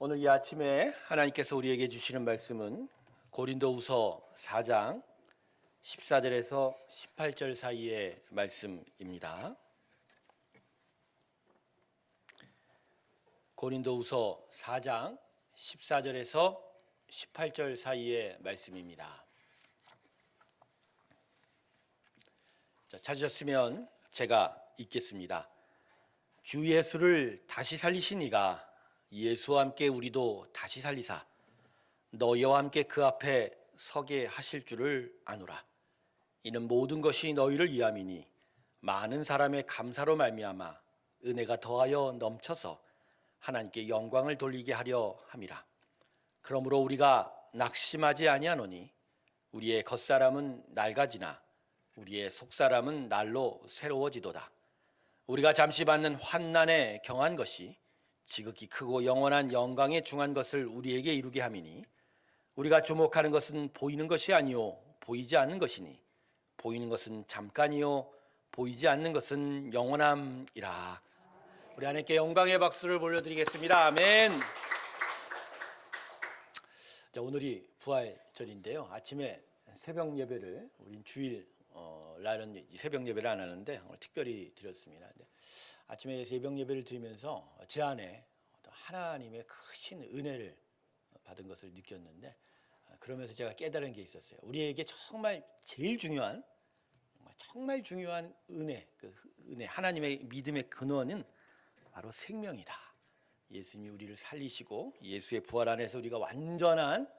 오늘 이 아침에 하나님께서 우리에게 주시는 말씀은 고린도후서 4장 14절에서 18절 사이의 말씀입니다. 고린도후서 4장 14절에서 18절 사이의 말씀입니다. 찾으셨으면 제가 읽겠습니다. 주 예수를 다시 살리신 이가 예수와 함께 우리도 다시 살리사 너희와 함께 그 앞에 서게 하실 줄을 아노라. 이는 모든 것이 너희를 위함이니 많은 사람의 감사로 말미암아 은혜가 더하여 넘쳐서 하나님께 영광을 돌리게 하려 함이라. 그러므로 우리가 낙심하지 아니하노니 우리의 겉사람은 낡아지나 우리의 속사람은 날로 새로워지도다. 우리가 잠시 받는 환난에 경한 것이 지극히 크고 영원한 영광에 중한 것을 우리에게 이루게 함이니 우리가 주목하는 것은 보이는 것이 아니요 보이지 않는 것이니 보이는 것은 잠깐이요 보이지 않는 것은 영원함이라. 우리 하나님께 영광의 박수를 올려드리겠습니다. 아멘. 자, 오늘이 부활절인데요. 아침에 새벽 예배를 우린 주일 날은 새벽 예배를 안 하는데 오늘 특별히 드렸습니다. 아침에 새벽 예배를 드리면서 제 안에 하나님의 크신 은혜를 받은 것을 느꼈는데, 그러면서 제가 깨달은 게 있었어요. 우리에게 정말 제일 중요한 은혜, 은혜, 하나님의 믿음의 근원은 바로 생명이다. 예수님이 우리를 살리시고 예수의 부활 안에서 우리가 완전한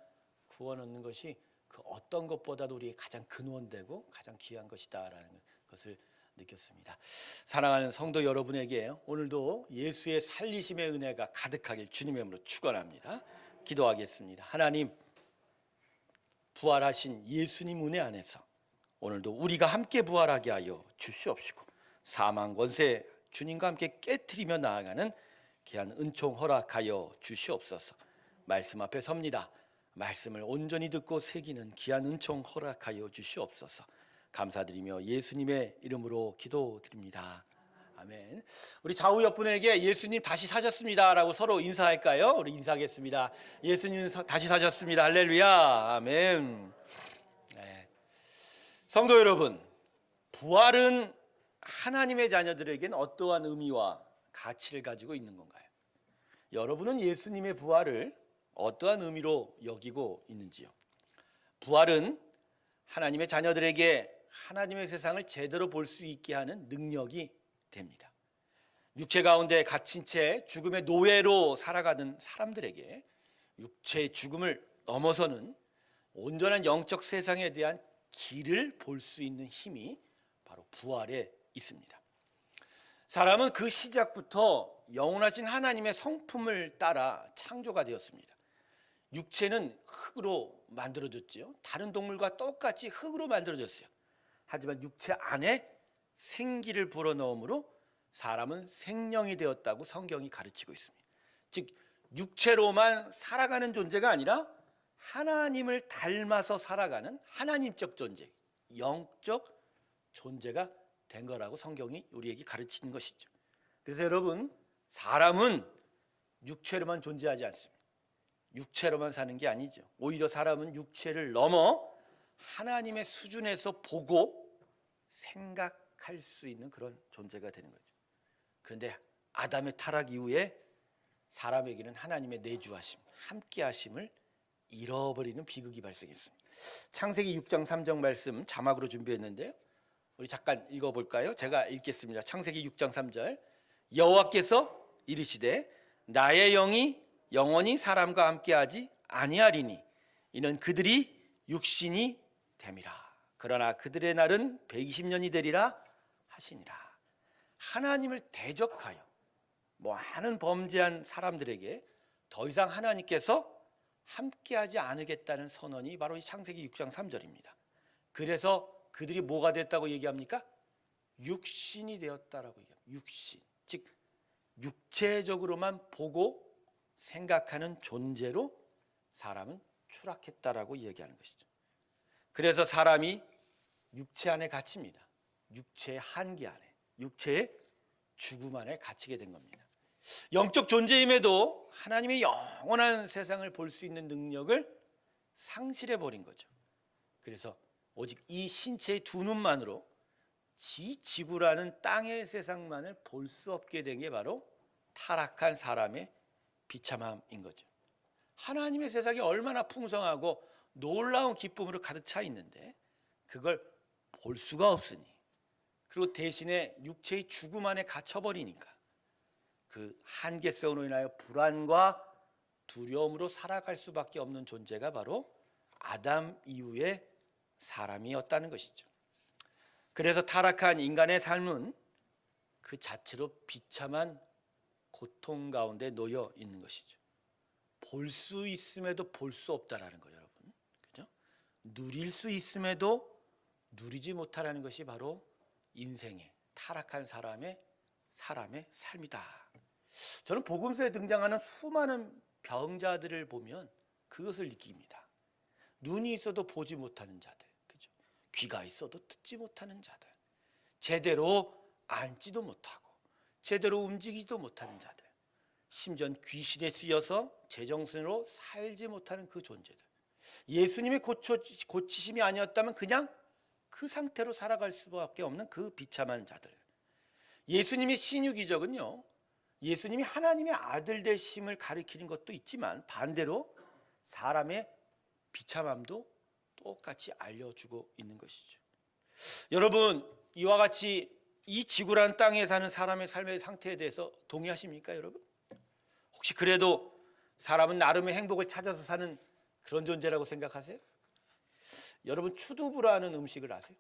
구원 얻는 것이 그 어떤 것보다도 우리의 가장 근원되고 가장 귀한 것이다라는 것을 느꼈습니다. 사랑하는 성도 여러분에게 오늘도 예수의 살리심의 은혜가 가득하길 주님의 이름으로 축원합니다. 기도하겠습니다. 하나님, 부활하신 예수님 은혜 안에서 오늘도 우리가 함께 부활하게 하여 주시옵시고 사망 권세 주님과 함께 깨트리며 나아가는 귀한 은총 허락하여 주시옵소서. 말씀 앞에 섭니다. 말씀을 온전히 듣고 새기는 귀한 은총 허락하여 주시옵소서. 감사드리며 예수님의 이름으로 기도드립니다. 아멘. 우리 좌우 옆분에게 예수님 다시 사셨습니다 라고 서로 인사할까요? 우리 인사하겠습니다. 예수님 다시 사셨습니다. 할렐루야. 아멘. 네. 성도 여러분, 부활은 하나님의 자녀들에게는 어떠한 의미와 가치를 가지고 있는 건가요? 여러분은 예수님의 부활을 어떠한 의미로 여기고 있는지요? 부활은 하나님의 자녀들에게 하나님의 세상을 제대로 볼 수 있게 하는 능력이 됩니다. 육체 가운데 갇힌 채 죽음의 노예로 살아가는 사람들에게 육체의 죽음을 넘어서는 온전한 영적 세상에 대한 길을 볼 수 있는 힘이 바로 부활에 있습니다. 사람은 그 시작부터 영원하신 하나님의 성품을 따라 창조가 되었습니다. 육체는 흙으로 만들어졌지요. 다른 동물과 똑같이 흙으로 만들어졌어요. 하지만 육체 안에 생기를 불어넣음으로 사람은 생명이 되었다고 성경이 가르치고 있습니다. 즉 육체로만 살아가는 존재가 아니라 하나님을 닮아서 살아가는 하나님적 존재, 영적 존재가 된 거라고 성경이 우리에게 가르치는 것이죠. 그래서 여러분, 사람은 육체로만 존재하지 않습니다. 육체로만 사는 게 아니죠. 오히려 사람은 육체를 넘어 하나님의 수준에서 보고 생각할 수 있는 그런 존재가 되는 거죠. 그런데 아담의 타락 이후에 사람에게는 하나님의 내주하심, 함께하심을 잃어버리는 비극이 발생했습니다. 창세기 6장 3절 말씀 자막으로 준비했는데요. 우리 잠깐 읽어볼까요? 제가 읽겠습니다. 창세기 6장 3절. 여호와께서 이르시되 나의 영이 영원히 사람과 함께하지 아니하리니 이는 그들이 육신이 됨이라. 그러나 그들의 날은 120년이 되리라 하시니라. 하나님을 대적하여 많은 범죄한 사람들에게 더 이상 하나님께서 함께하지 않으겠다는 선언이 바로 이 창세기 6장 3절입니다. 그래서 그들이 뭐가 됐다고 얘기합니까? 육신이 되었다라고 얘기합니다. 육신, 즉 육체적으로만 보고 생각하는 존재로 사람은 추락했다라고 얘기하는 것이죠. 그래서 사람이 육체 안에 갇힙니다. 육체의 한계 안에, 육체의 죽음 안에 갇히게 된 겁니다. 영적 존재임에도 하나님의 영원한 세상을 볼 수 있는 능력을 상실해 버린 거죠. 그래서 오직 이 신체의 두 눈만으로 지구라는 땅의 세상만을 볼 수 없게 된 게 바로 타락한 사람의 비참함인 거죠. 하나님의 세상이 얼마나 풍성하고 놀라운 기쁨으로 가득 차 있는데 그걸 볼 수가 없으니, 그리고 대신에 육체의 죽음 안에 갇혀버리니까 그 한계성으로 인하여 불안과 두려움으로 살아갈 수밖에 없는 존재가 바로 아담 이후의 사람이었다는 것이죠. 그래서 타락한 인간의 삶은 그 자체로 비참한 고통 가운데 놓여 있는 것이죠. 볼 수 있음에도 볼 수 없다라는 거예요, 여러분. 그죠? 누릴 수 있음에도 누리지 못하라는 것이 바로 인생의 타락한 사람의 삶이다. 저는 복음서에 등장하는 수많은 병자들을 보면 그것을 느낍니다. 눈이 있어도 보지 못하는 자들, 그죠? 귀가 있어도 듣지 못하는 자들, 제대로 앉지도 못하고 제대로 움직이지도 못하는 자들, 심지어 귀신에 쓰여서 제정신으로 살지 못하는 그 존재들, 예수님의 고치심이 아니었다면 그냥 그 상태로 살아갈 수밖에 없는 그 비참한 자들. 예수님의 신유기적은요, 예수님이 하나님의 아들 되심을 가리키는 것도 있지만 반대로 사람의 비참함도 똑같이 알려주고 있는 것이죠. 여러분, 이와 같이 이 지구라는 땅에 사는 사람의 삶의 상태에 대해서 동의하십니까, 여러분? 혹시 그래도 사람은 나름의 행복을 찾아서 사는 그런 존재라고 생각하세요? 여러분, 추두부라는 음식을 아세요?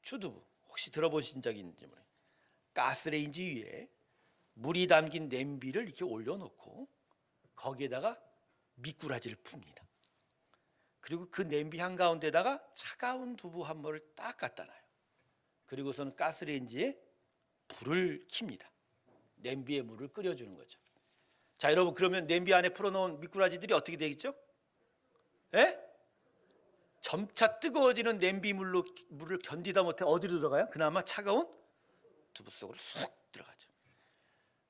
추두부 혹시 들어보신 적이 있는지 모르겠어요. 가스레인지 위에 물이 담긴 냄비를 이렇게 올려놓고 거기에다가 미꾸라지를 풉니다. 그리고 그 냄비 한가운데다가 차가운 두부 한 모를 딱 갖다 놔요. 그리고서는 가스레인지에 불을 킵니다. 냄비에 물을 끓여주는 거죠. 자, 여러분, 그러면 냄비 안에 풀어놓은 미꾸라지들이 어떻게 되겠죠? 예? 점차 뜨거워지는 냄비 물을 견디다 못해 어디로 들어가요? 그나마 차가운 두부 속으로 쑥 들어가죠.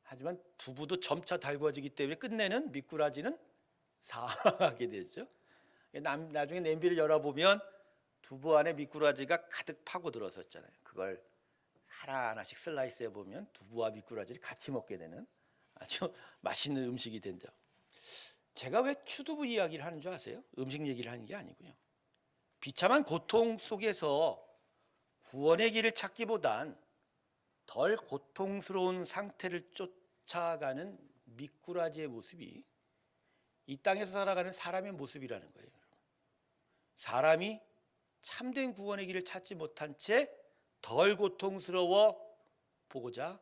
하지만 두부도 점차 달궈지기 때문에 끝내는 미꾸라지는 상하게 되죠. 나중에 냄비를 열어보면 두부 안에 미꾸라지가 가득 파고들었었잖아요. 그걸 하나하나씩 슬라이스 해보면 두부와 미꾸라지를 같이 먹게 되는 아주 맛있는 음식이 된다. 제가 왜 추두부 이야기를 하는 줄 아세요? 음식 얘기를 하는 게 아니고요. 비참한 고통 속에서 구원의 길을 찾기보단 덜 고통스러운 상태를 쫓아가는 미꾸라지의 모습이 이 땅에서 살아가는 사람의 모습이라는 거예요. 사람이 참된 구원의 길을 찾지 못한 채 덜 고통스러워 보고자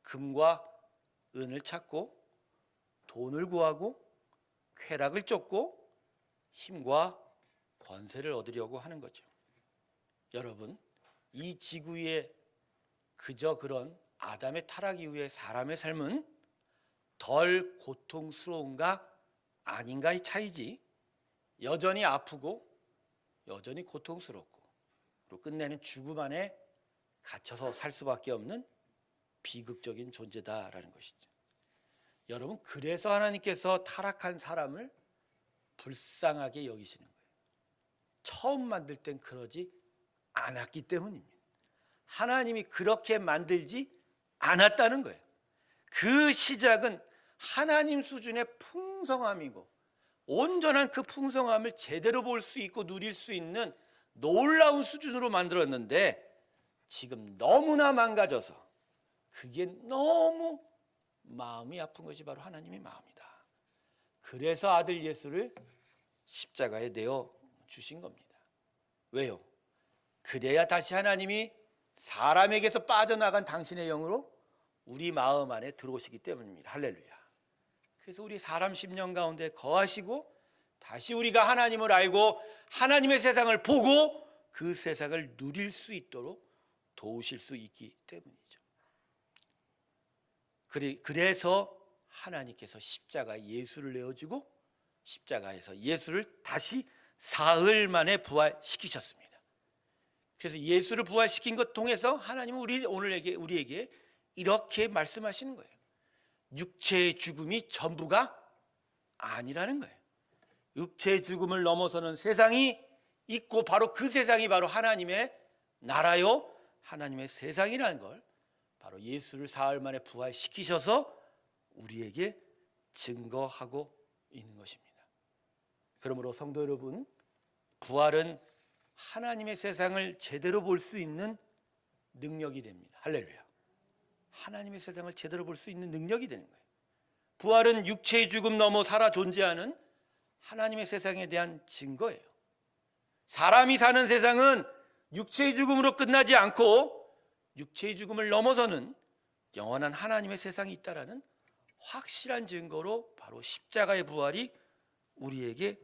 금과 은을 찾고 돈을 구하고 쾌락을 쫓고 힘과 권세를 얻으려고 하는 거죠. 여러분, 이 지구에 그저 그런 아담의 타락 이후의 사람의 삶은 덜 고통스러운가 아닌가의 차이지, 여전히 아프고 여전히 고통스럽고 그리고 끝내는 죽음 안에 갇혀서 살 수밖에 없는 비극적인 존재다라는 것이죠. 여러분, 그래서 하나님께서 타락한 사람을 불쌍하게 여기시는 거예요. 처음 만들 땐 그러지 않았기 때문입니다. 하나님이 그렇게 만들지 않았다는 거예요. 그 시작은 하나님 수준의 풍성함이고 온전한 그 풍성함을 제대로 볼 수 있고 누릴 수 있는 놀라운 수준으로 만들었는데 지금 너무나 망가져서 그게 너무 마음이 아픈 것이 바로 하나님의 마음이다. 그래서 아들 예수를 십자가에 내어 주신 겁니다. 왜요? 그래야 다시 하나님이 사람에게서 빠져나간 당신의 영으로 우리 마음 안에 들어오시기 때문입니다. 할렐루야. 그래서 우리 사람 심령 가운데 거하시고 다시 우리가 하나님을 알고 하나님의 세상을 보고 그 세상을 누릴 수 있도록 도우실 수 있기 때문이죠. 그래서 하나님께서 십자가에 예수를 내어주고 십자가에서 예수를 다시 사흘 만에 부활시키셨습니다. 그래서 예수를 부활시킨 것 통해서 하나님은 우리에게 이렇게 말씀하시는 거예요. 육체의 죽음이 전부가 아니라는 거예요. 육체의 죽음을 넘어서는 세상이 있고 바로 그 세상이 바로 하나님의 나라요 하나님의 세상이라는 걸 바로 예수를 사흘 만에 부활시키셔서 우리에게 증거하고 있는 것입니다. 그러므로 성도 여러분, 부활은 하나님의 세상을 제대로 볼 수 있는 능력이 됩니다. 할렐루야. 하나님의 세상을 제대로 볼 수 있는 능력이 되는 거예요. 부활은 육체의 죽음 넘어 살아 존재하는 하나님의 세상에 대한 증거예요. 사람이 사는 세상은 육체의 죽음으로 끝나지 않고 육체의 죽음을 넘어서는 영원한 하나님의 세상이 있다라는 확실한 증거로 바로 십자가의 부활이 우리에게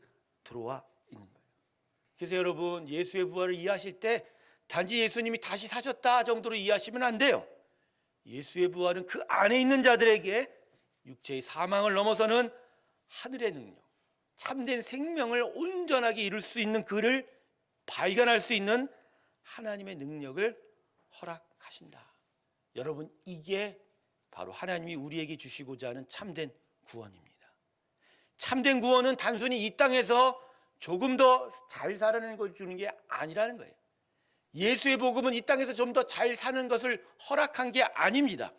들어와 있는 거예요. 그래서 여러분, 예수의 부활을 이해하실 때 단지 예수님이 다시 사셨다 정도로 이해하시면 안 돼요. 예수의 부활은 그 안에 있는 자들에게 육체의 사망을 넘어서는 하늘의 능력, 참된 생명을 온전하게 이룰 수 있는 그를 발견할 수 있는 하나님의 능력을 허락하신다. 여러분, 이게 바로 하나님이 우리에게 주시고자 하는 참된 구원입니다. 참된 구원은 단순히 이 땅에서 조금 더 잘 살아가는 걸 주는 게 아니라는 거예요. 예수의 복음은 이 땅에서 좀 더 잘 사는 것을 허락한 게 아닙니다.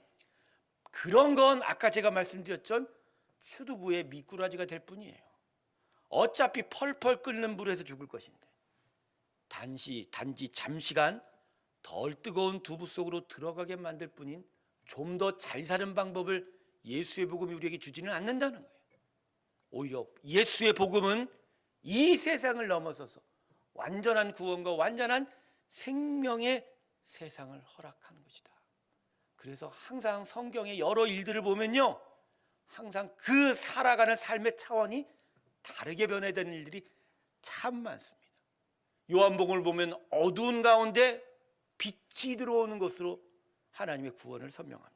그런 건 아까 제가 말씀드렸던 추두부의 미꾸라지가 될 뿐이에요. 어차피 펄펄 끓는 물에서 죽을 것인데 단지 잠시간 덜 뜨거운 두부 속으로 들어가게 만들 뿐인 좀 더 잘 사는 방법을 예수의 복음이 우리에게 주지는 않는다는 거예요. 오히려 예수의 복음은 이 세상을 넘어서서 완전한 구원과 완전한 생명의 세상을 허락하는 것이다. 그래서 항상 성경의 여러 일들을 보면요, 항상 그 살아가는 삶의 차원이 다르게 변화되는 일들이 참 많습니다. 요한복음을 보면 어두운 가운데 빛이 들어오는 것으로 하나님의 구원을 설명합니다.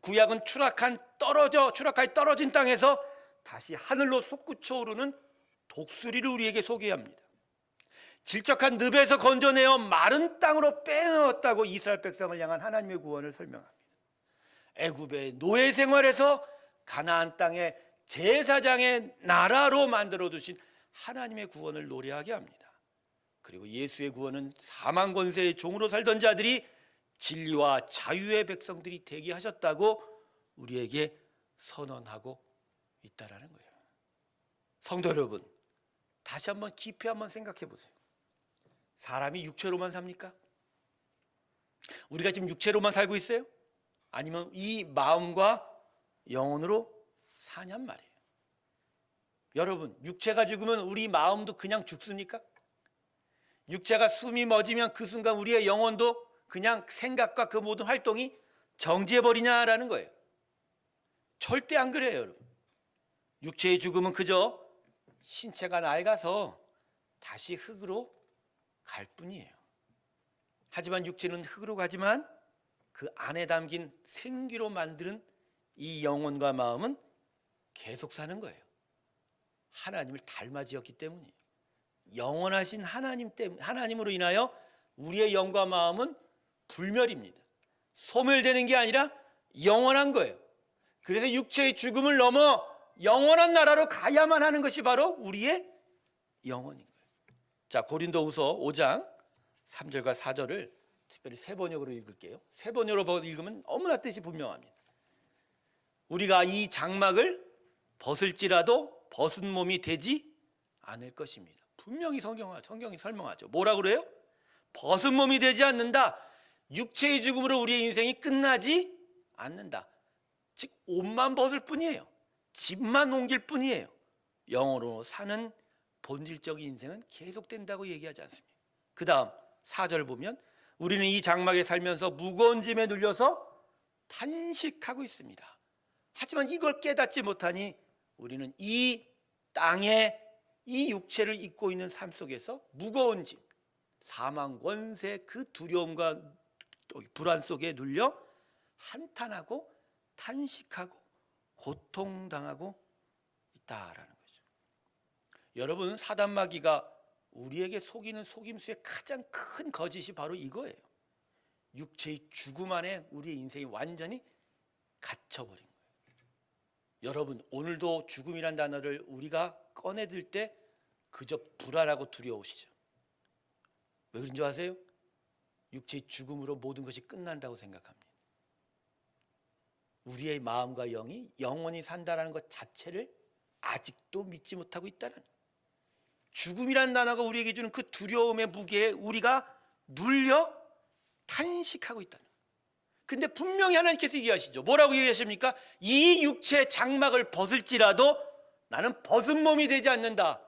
구약은 추락하여 떨어진 땅에서 다시 하늘로 솟구쳐 오르는 독수리를 우리에게 소개합니다. 질적한 늪에서 건져내어 마른 땅으로 빼넣었다고 이스라엘 백성을 향한 하나님의 구원을 설명합니다. 애굽의 노예 생활에서 가나안 땅의 제사장의 나라로 만들어 두신 하나님의 구원을 노래하게 합니다. 그리고 예수의 구원은 사망 권세의 종으로 살던 자들이 진리와 자유의 백성들이 되게 하셨다고 우리에게 선언하고 있다라는 거예요. 성도 여러분, 다시 한번 깊이 한번 생각해 보세요. 사람이 육체로만 삽니까? 우리가 지금 육체로만 살고 있어요? 아니면 이 마음과 영혼으로 사냔 말이에요. 여러분, 육체가 죽으면 우리 마음도 그냥 죽습니까? 육체가 숨이 멎으면 그 순간 우리의 영혼도 그냥 생각과 그 모든 활동이 정지해버리냐라는 거예요. 절대 안 그래요, 여러분. 육체의 죽음은 그저 신체가 낡아서 다시 흙으로 갈 뿐이에요. 하지만 육체는 흙으로 가지만 그 안에 담긴 생기로 만드는 이 영혼과 마음은 계속 사는 거예요. 하나님을 닮아지었기 때문이에요. 영원하신 하나님으로 인하여 우리의 영과 마음은 불멸입니다. 소멸되는 게 아니라 영원한 거예요. 그래서 육체의 죽음을 넘어 영원한 나라로 가야만 하는 것이 바로 우리의 영혼인 거예요. 자, 고린도후서 5장 3절과 4절을 특별히 세 번역으로 읽을게요. 세 번역으로 읽으면 너무나 뜻이 분명합니다. 우리가 이 장막을 벗을지라도 벗은 몸이 되지 않을 것입니다. 분명히 성경이 설명하죠. 뭐라 그래요? 벗은 몸이 되지 않는다. 육체의 죽음으로 우리의 인생이 끝나지 않는다. 즉 옷만 벗을 뿐이에요. 집만 옮길 뿐이에요. 영으로 사는 본질적인 인생은 계속된다고 얘기하지 않습니다. 그 다음 4절 보면 우리는 이 장막에 살면서 무거운 짐에 눌려서 탄식하고 있습니다. 하지만 이걸 깨닫지 못하니 우리는 이 땅에 이 육체를 입고 있는 삶 속에서 무거운 짐, 사망 권세 그 두려움과 불안 속에 눌려 한탄하고 탄식하고 고통당하고 있다라는 거죠. 여러분, 사단마귀가 우리에게 속이는 속임수의 가장 큰 거짓이 바로 이거예요. 육체의 죽음 안에 우리의 인생이 완전히 갇혀버린 거예요. 여러분, 오늘도 죽음이란 단어를 우리가 꺼내들 때 그저 불안하고 두려우시죠? 왜 그런 줄 아세요? 육체의 죽음으로 모든 것이 끝난다고 생각합니다. 우리의 마음과 영이 영원히 산다는 것 자체를 아직도 믿지 못하고 있다는, 죽음이란 단어가 우리에게 주는 그 두려움의 무게에 우리가 눌려 탄식하고 있다는. 근데 분명히 하나님께서 얘기하시죠. 뭐라고 얘기하십니까? 이 육체의 장막을 벗을지라도 나는 벗은 몸이 되지 않는다.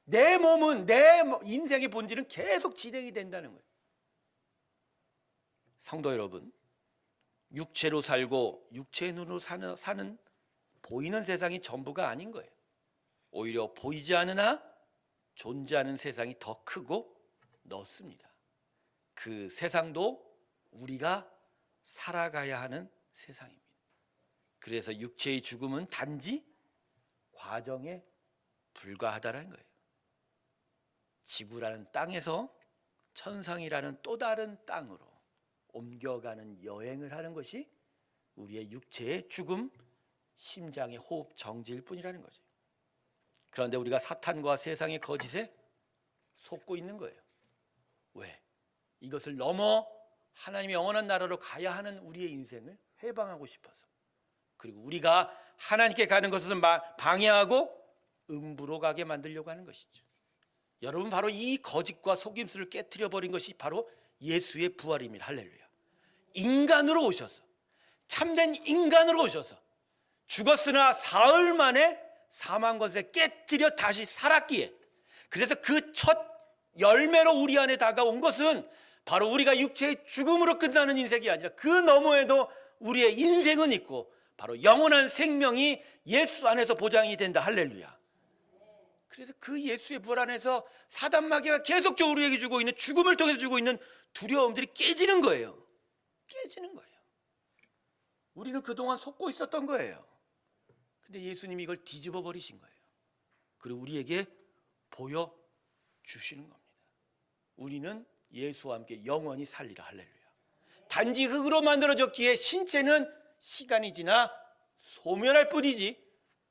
내 몸은, 내 인생의 본질은 계속 진행이 된다는 거예요. 성도 여러분, 육체로 살고 육체의 눈으로 사는 보이는 세상이 전부가 아닌 거예요. 오히려 보이지 않으나 존재하는 세상이 더 크고 넓습니다. 그 세상도 우리가 살아가야 하는 세상입니다. 그래서 육체의 죽음은 단지 과정에 불과하다는 거예요. 지구라는 땅에서 천상이라는 또 다른 땅으로 옮겨가는 여행을 하는 것이 우리의 육체의 죽음, 심장의 호흡 정지일 뿐이라는 거죠. 그런데 우리가 사탄과 세상의 거짓에 속고 있는 거예요. 왜? 이것을 넘어 하나님의 영원한 나라로 가야 하는 우리의 인생을 해방하고 싶어서, 그리고 우리가 하나님께 가는 것을 방해하고 음부로 가게 만들려고 하는 것이죠. 여러분, 바로 이 거짓과 속임수를 깨트려 버린 것이 바로 예수의 부활입니다. 할렐루야. 인간으로 오셔서, 참된 인간으로 오셔서 죽었으나 사흘 만에 사망 권세 깨뜨려 다시 살았기에, 그래서 그 첫 열매로 우리 안에 다가온 것은 바로 우리가 육체의 죽음으로 끝나는 인생이 아니라 그 너머에도 우리의 인생은 있고 바로 영원한 생명이 예수 안에서 보장이 된다. 할렐루야. 그래서 그 예수의 부활 안에서 사단 마귀가 계속적으로 우리에게 주고 있는, 죽음을 통해서 주고 있는 두려움들이 깨지는 거예요. 깨지는 거예요. 우리는 그동안 속고 있었던 거예요. 근데 예수님이 이걸 뒤집어 버리신 거예요. 그리고 우리에게 보여주시는 겁니다. 우리는 예수와 함께 영원히 살리라. 할렐루야. 단지 흙으로 만들어졌기에 신체는 시간이 지나 소멸할 뿐이지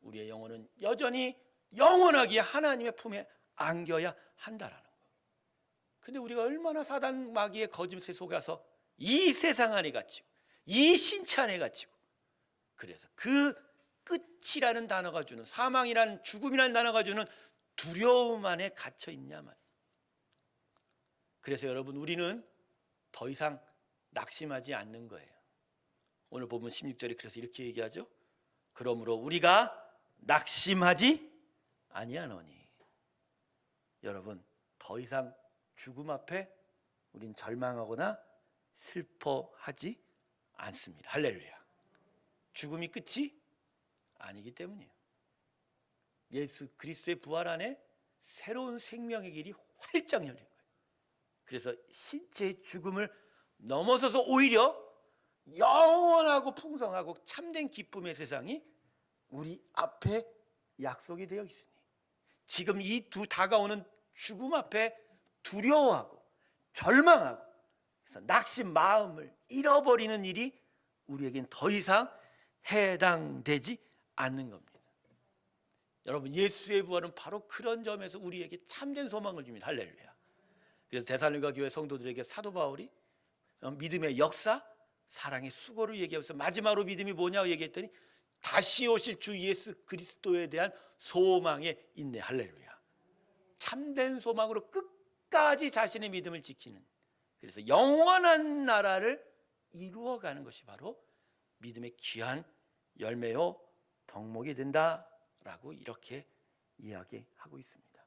우리의 영혼은 여전히 영원하게 하나님의 품에 안겨야 한다라는 거. 근데 우리가 얼마나 사단 마귀의 거짓에 속아서 이 세상 안에 갇히고 이 신체 안에 갇히고, 그래서 그 끝이라는 단어가 주는, 사망이라는, 죽음이라는 단어가 주는 두려움 안에 갇혀 있냐 말이에요. 그래서 여러분, 우리는 더 이상 낙심하지 않는 거예요. 오늘 보면 16절에 그래서 이렇게 얘기하죠. 그러므로 우리가 낙심하지 아니하노니. 여러분, 더 이상 죽음 앞에 우린 절망하거나 슬퍼하지 않습니다. 할렐루야. 죽음이 끝이 아니기 때문이에요. 예수 그리스도의 부활 안에 새로운 생명의 길이 활짝 열린 거예요. 그래서 신체의 죽음을 넘어서서 오히려 영원하고 풍성하고 참된 기쁨의 세상이 우리 앞에 약속이 되어 있으니, 지금 이 두 다가오는 죽음 앞에 두려워하고 절망하고 그래서 낙심, 마음을 잃어버리는 일이 우리에겐 더 이상 해당되지 않는 겁니다. 여러분, 예수의 부활은 바로 그런 점에서 우리에게 참된 소망을 줍니다. 할렐루야. 그래서 데살로니가 교회 성도들에게 사도 바울이 믿음의 역사, 사랑의 수고를 얘기하면서 마지막으로 믿음이 뭐냐고 얘기했더니 다시 오실 주 예수 그리스도에 대한 소망에 있네. 할렐루야. 참된 소망으로 끝까지 자신의 믿음을 지키는, 그래서 영원한 나라를 이루어가는 것이 바로 믿음의 귀한 열매요 덕목이 된다라고 이렇게 이야기하고 있습니다.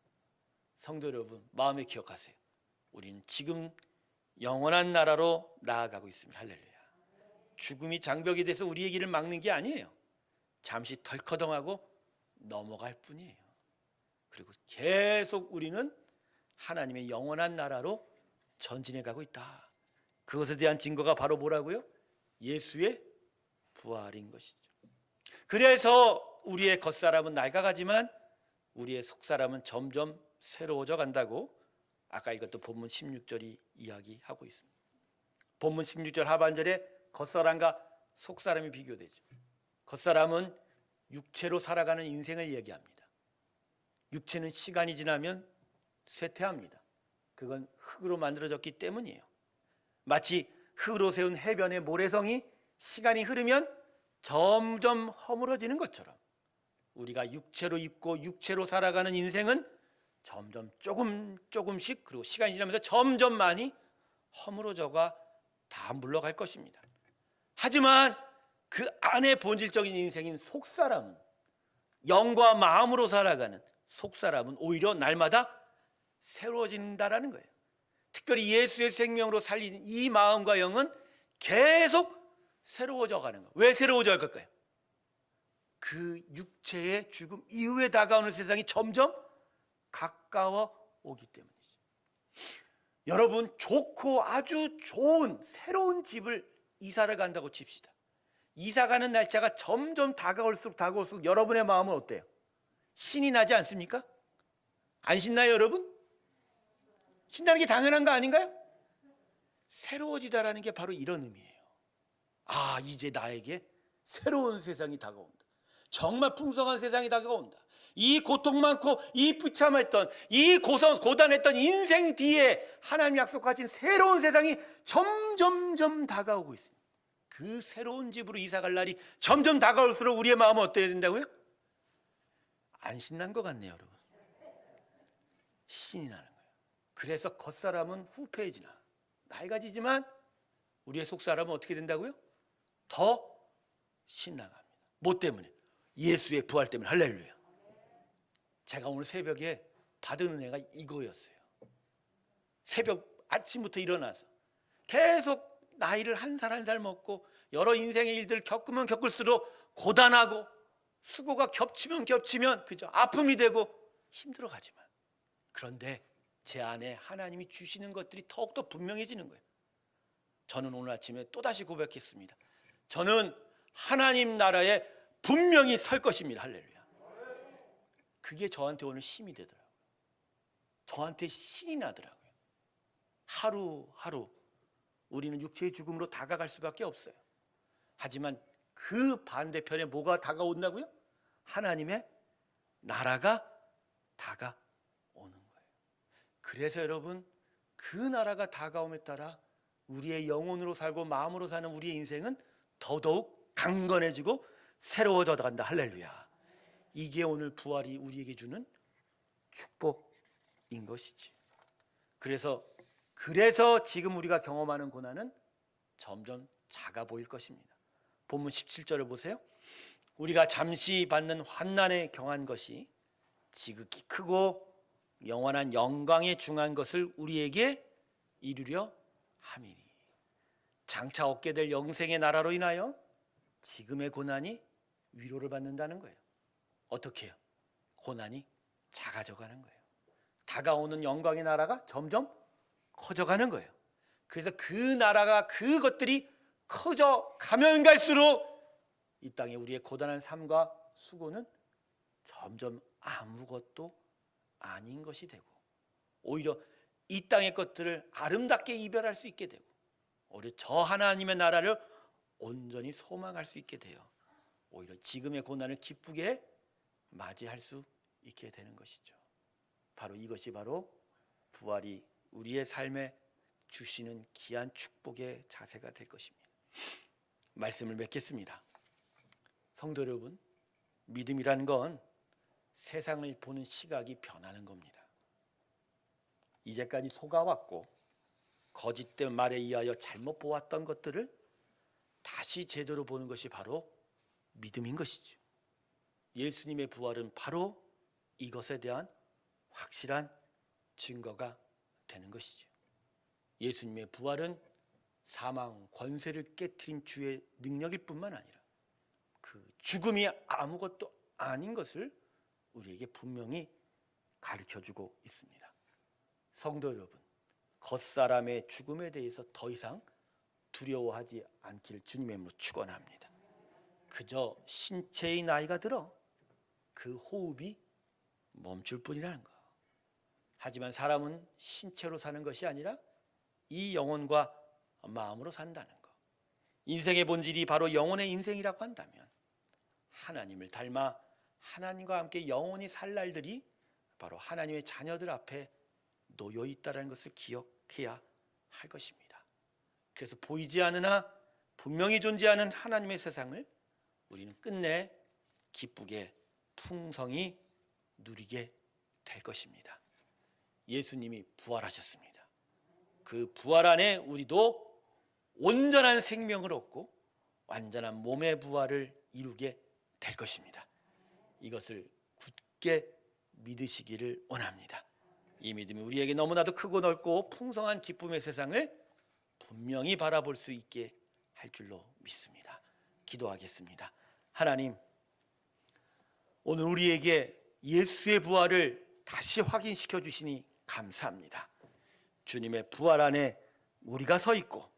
성도 여러분, 마음에 기억하세요. 우리는 지금 영원한 나라로 나아가고 있습니다. 할렐루야. 죽음이 장벽이 돼서 우리의 길을 막는 게 아니에요. 잠시 덜커덩하고 넘어갈 뿐이에요. 그리고 계속 우리는 하나님의 영원한 나라로 전진해 가고 있다. 그것에 대한 증거가 바로 뭐라고요? 예수의 부활인 것이죠. 그래서 우리의 겉사람은 낡아가지만 우리의 속사람은 점점 새로워져 간다고 아까 이것도 본문 16절이 이야기하고 있습니다. 본문 16절 하반절에 겉사람과 속사람이 비교되죠. 겉사람은 육체로 살아가는 인생을 얘기합니다. 육체는 시간이 지나면 쇠퇴합니다. 그건 흙으로 만들어졌기 때문이에요. 마치 흙으로 세운 해변의 모래성이 시간이 흐르면 점점 허물어지는 것처럼 우리가 육체로 입고 육체로 살아가는 인생은 점점 조금씩 그리고 시간이 지나면서 점점 많이 허물어져가 다 물러갈 것입니다. 하지만 그 안에 본질적인 인생인 속사람은, 영과 마음으로 살아가는 속사람은 오히려 날마다 새로워진다라는 거예요. 특별히 예수의 생명으로 살린 이 마음과 영은 계속 새로워져 가는 거예요. 왜 새로워져 갈까요? 그 육체의 죽음 이후에 다가오는 세상이 점점 가까워 오기 때문이죠. 여러분, 좋고 아주 좋은 새로운 집을 이사를 간다고 칩시다. 이사 가는 날짜가 점점 다가올수록 여러분의 마음은 어때요? 신이 나지 않습니까? 안 신나요, 여러분? 신나는 게 당연한 거 아닌가요? 새로워지다라는 게 바로 이런 의미예요. 아, 이제 나에게 새로운 세상이 다가온다. 정말 풍성한 세상이 다가온다. 이 고통 많고 이 비참했던 이 고단했던 인생 뒤에 하나님이 약속하신 새로운 세상이 점점 다가오고 있습니다. 그 새로운 집으로 이사갈 날이 점점 다가올수록 우리의 마음은 어때야 된다고요? 안 신난 것 같네요, 여러분. 신이 나는 거예요. 그래서 겉사람은 후패해지나 낡아지지만 우리의 속사람은 어떻게 된다고요? 더 신나갑니다. 뭐 때문에? 예수의 부활 때문에. 할렐루야. 제가 오늘 새벽에 받은 은혜가 이거였어요. 새벽 아침부터 일어나서 계속 나이를 한 살 한 살 먹고 여러 인생의 일들을 겪으면 겪을수록 고단하고 수고가 겹치면 그죠? 아픔이 되고 힘들어가지만, 그런데 제 안에 하나님이 주시는 것들이 더욱더 분명해지는 거예요. 저는 오늘 아침에 또다시 고백했습니다. 저는 하나님 나라에 분명히 설 것입니다. 할렐루야. 그게 저한테 오늘 힘이 되더라고요. 저한테 신이 나더라고요. 하루하루 우리는 육체의 죽음으로 다가갈 수밖에 없어요. 하지만 그 반대편에 뭐가 다가온다고요? 하나님의 나라가 다가오는 거예요. 그래서 여러분, 그 나라가 다가옴에 따라 우리의 영혼으로 살고 마음으로 사는 우리의 인생은 더더욱 강건해지고 새로워져 간다. 할렐루야. 이게 오늘 부활이 우리에게 주는 축복인 것이지. 그래서 지금 우리가 경험하는 고난은 점점 작아 보일 것입니다. 본문 17절을 보세요. 우리가 잠시 받는 환난에 경한 것이 지극히 크고 영원한 영광에 중한 것을 우리에게 이루려 함이니, 장차 얻게 될 영생의 나라로 인하여 지금의 고난이 위로를 받는다는 거예요. 어떻게 해요? 고난이 작아져 가는 거예요. 다가오는 영광의 나라가 점점 커져가는 거예요. 그래서 그 나라가, 그것들이 커져 가면 갈수록 이 땅에 우리의 고단한 삶과 수고는 점점 아무것도 아닌 것이 되고, 오히려 이 땅의 것들을 아름답게 이별할 수 있게 되고, 오히려 저 하나님의 나라를 온전히 소망할 수 있게 돼요. 오히려 지금의 고난을 기쁘게 맞이할 수 있게 되는 것이죠. 바로 이것이 바로 부활이 우리의 삶에 주시는 귀한 축복의 자세가 될 것입니다. 말씀을 맺겠습니다. 성도 여러분, 믿음이라는 건 세상을 보는 시각이 변하는 겁니다. 이제까지 속아왔고 거짓된 말에 의하여 잘못 보았던 것들을 다시 제대로 보는 것이 바로 믿음인 것이죠. 예수님의 부활은 바로 이것에 대한 확실한 증거가 되는 것이죠. 예수님의 부활은 사망 권세를 깨트린 주의 능력일 뿐만 아니라 그 죽음이 아무것도 아닌 것을 우리에게 분명히 가르쳐주고 있습니다. 성도 여러분, 겉사람의 죽음에 대해서 더 이상 두려워하지 않기를 주님의 이름으로 축원합니다. 그저 신체의 나이가 들어 그 호흡이 멈출 뿐이라는 것. 하지만 사람은 신체로 사는 것이 아니라 이 영혼과 마음으로 산다는 것. 인생의 본질이 바로 영혼의 인생이라고 한다면 하나님을 닮아 하나님과 함께 영원히 살 날들이 바로 하나님의 자녀들 앞에 놓여 있다는 것을 기억해야 할 것입니다. 그래서 보이지 않으나 분명히 존재하는 하나님의 세상을 우리는 끝내 기쁘게 풍성히 누리게 될 것입니다. 예수님이 부활하셨습니다. 그 부활 안에 우리도 온전한 생명을 얻고 완전한 몸의 부활을 이루게 될 것입니다. 이것을 굳게 믿으시기를 원합니다. 이 믿음이 우리에게 너무나도 크고 넓고 풍성한 기쁨의 세상을 분명히 바라볼 수 있게 할 줄로 믿습니다. 기도하겠습니다. 하나님, 오늘 우리에게 예수의 부활을 다시 확인시켜 주시니 감사합니다. 주님의 부활 안에 우리가 서 있고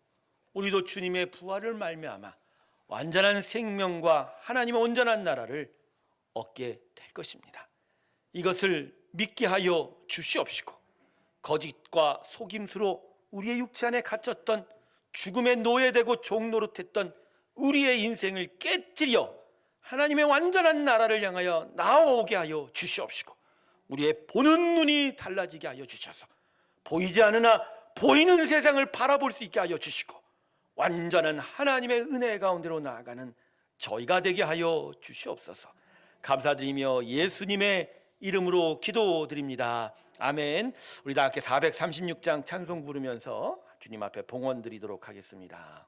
우리도 주님의 부활을 말미암아 완전한 생명과 하나님의 온전한 나라를 얻게 될 것입니다. 이것을 믿게 하여 주시옵시고 거짓과 속임수로 우리의 육체 안에 갇혔던 죽음의 노예되고 종노릇했던 우리의 인생을 깨뜨려 하나님의 완전한 나라를 향하여 나아오게 하여 주시옵시고 우리의 보는 눈이 달라지게 하여 주셔서 보이지 않으나 보이는 세상을 바라볼 수 있게 하여 주시고 완전한 하나님의 은혜 가운데로 나아가는 저희가 되게 하여 주시옵소서. 감사드리며 예수님의 이름으로 기도드립니다. 아멘. 우리 다 함께 436장 찬송 부르면서 주님 앞에 봉헌 드리도록 하겠습니다.